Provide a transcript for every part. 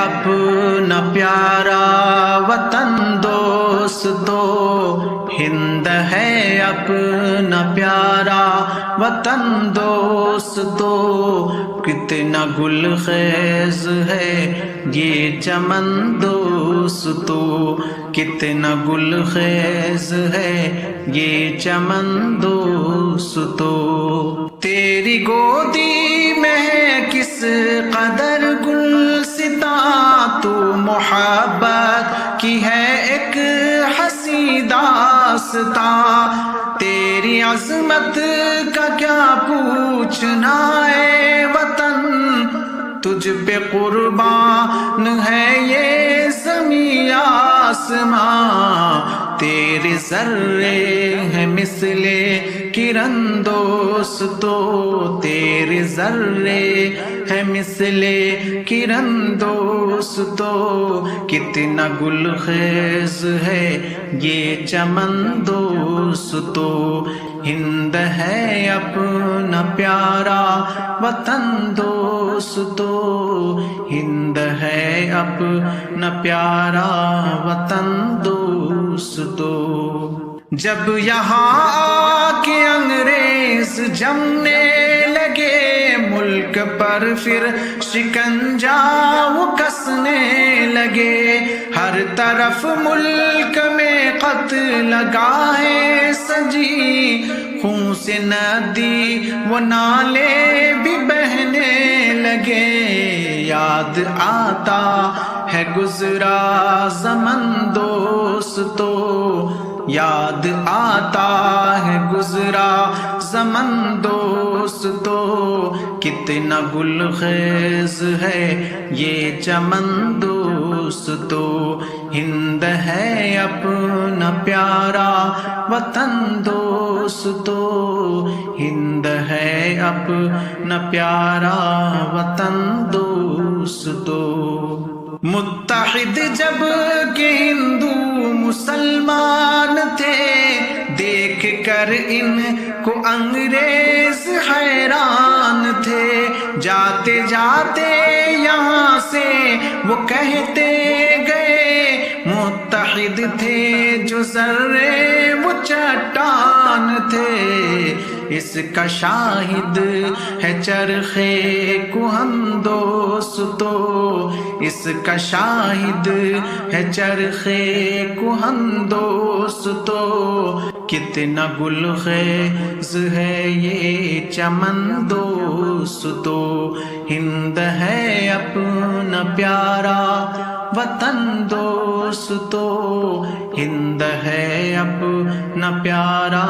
اپنا پیارا وطن دوستو، ہند ہے اپنا پیارا وطن دوستو، کتنا گل خیز ہے یہ چمن دوستو، کتنا گل خیز ہے یہ چمن دوستو، تیری گودی میں ہے کس قدر گلستاں، تو محبت کی ہے ایک حسین داستاں، تیری عظمت کا کیا پوچھنا ہے وطن، تجھ پہ قربان ہے یہ زمین آسماں، تیرے ذرے ہیں مثل کرن دوستو، تیرے ذرے ہیں مثل کرن دوستو، کتنا گل خیز ہے یہ چمن دوستو، ہند ہے اپنا پیارا وطن دوستو، ہند ہے اپنا پیارا وطن دوستو، جب یہاں آ کے انگریز جمنے لگے ملک پر، پھر شکنجا وہ کسنے لگے، ہر طرف ملک میں قتل گاہیں سجی، خون سے ندی وہ نالے بھی بہنے لگے، یاد آتا ہے گزرا زمن دوستو، یاد آتا ہے گزرا زمن دوستو، کتنا گل خیز ہے یہ چمن دوستو، ہند ہے اپنا پیارا وطن دوستو، ہند ہے اپنا پیارا وطن دوستو، متحد جب کہ ہندو مسلمان تھے، دیکھ کر ان کو انگریز حیران تھے، جاتے جاتے یہاں سے وہ کہتے گئے، متحد تھے جو ذرے وہ چٹان تھے، اس کا شاہد ہے چرخے کہن دوستو، اس کا شاہد ہے چرخے کہن دوستو، کتنا گل خیز ہے یہ چمن دوستو، ہند ہے اپنا پیارا وطن دوستو، ہند ہے اپنا پیارا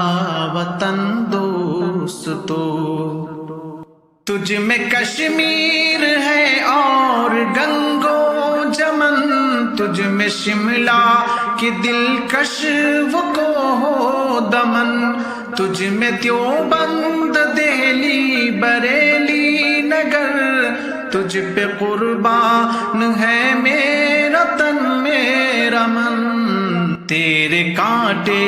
وطن دوستو، تجھ میں کشمیر ہے اور گنگو جمن، تجھ میں شملہ کی دلکش وہ کوہ دمن، تجھ میں دیوبند دہلی بریلی نگر، تجھ پہ قربان ہے میرا تن میرا من، تیرے کانٹے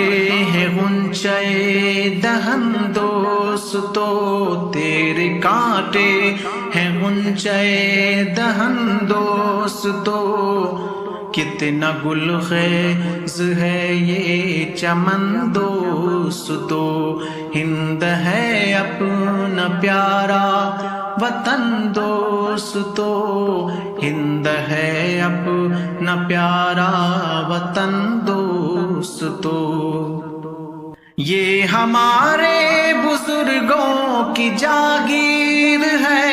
ہیں غنچے دہن دوستو، تیرے کانٹے ہیں غنچے دہن دوستو، کتنا گل خیز ہے یہ چمن دوستو، ہند ہے اپنا پیارا وطن دوستو، ہند ہے اپنا پیارا وطن دوستو، یہ ہمارے بزرگوں کی جاگیر ہے،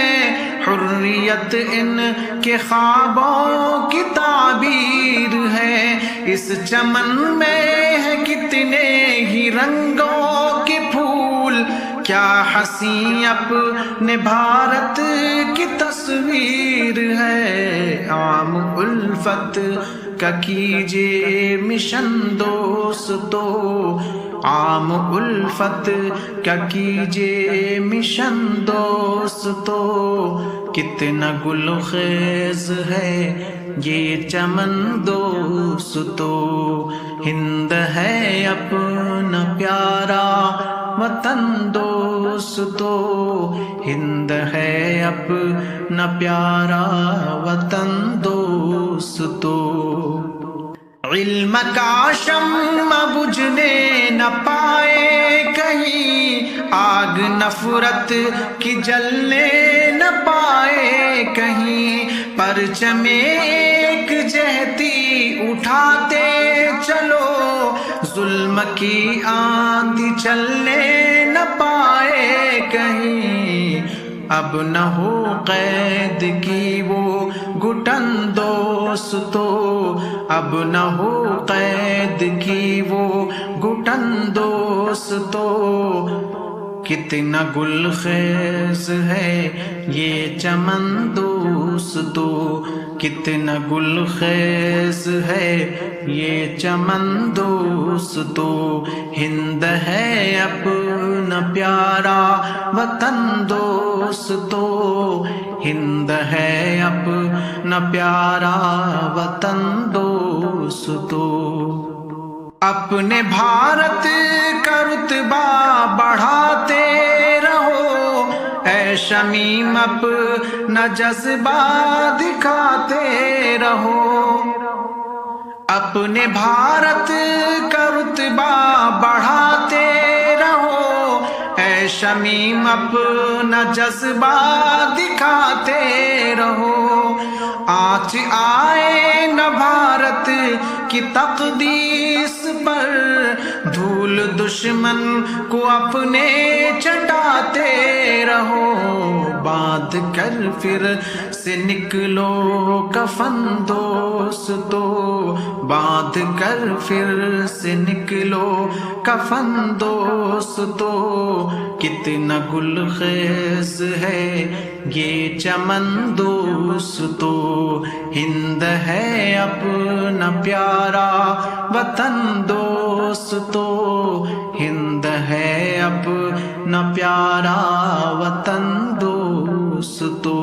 حریت ان کے خوابوں کی تعبیر ہے، اس چمن میں ہے کتنے ہی رنگوں کے پھول، کیا حسین اپنے بھارت کی تصویر ہے، عام الفت کا کیجئے مشن دوستو، عام الفت کا کیجئے مشن دوستو، کتنا گل خیز ہے یہ چمن دوستو، ہند ہے اپنا پیارا وطن دوستو، ہند ہے اپنا پیارا وطن دوستو۔ دوستو، علم کا شمع بجھنے نہ پائے کہیں، آگ نفرت کی جلنے نہ پائے کہیں، پرچم ایک جہتی اٹھاتے چلو، ظلم کی آندھی چلنے نہ پائے کہیں، اب نہ ہو قید کی وہ گھٹن دوستو، اب نہ ہو قید کی وہ گھٹن دوستو، کتنا گل خیز ہے یہ چمن دوستو، کتنا گل خیز ہے یہ چمن دوستو، ہند ہے اپنا پیارا وطن دوستو، ہند ہے اپنا پیارا وطن دوستو، اپنے بھارت کا رتبہ بڑھاتے رہو، اے شمیم اپنا جذبہ دکھاتے رہو، اپنے بھارت کا رتبہ بڑھاتے رہو، اے شمیم اپنا جذبہ دکھاتے رہو، آنچ آئے نہ بھارت کی تقدیس پر، دھول دشمن کو اپنے چٹاتے رہو، باندھ کر پھر سے نکلو کفن دوستو، باندھ کر پھر سے نکلو کفن دوستو، کتنا گل خیز ہے یہ چمن دوستو، ہند ہے اپنا پیارا وطن دوستو، ہند ہے اپنا پیارا وطن دوستو۔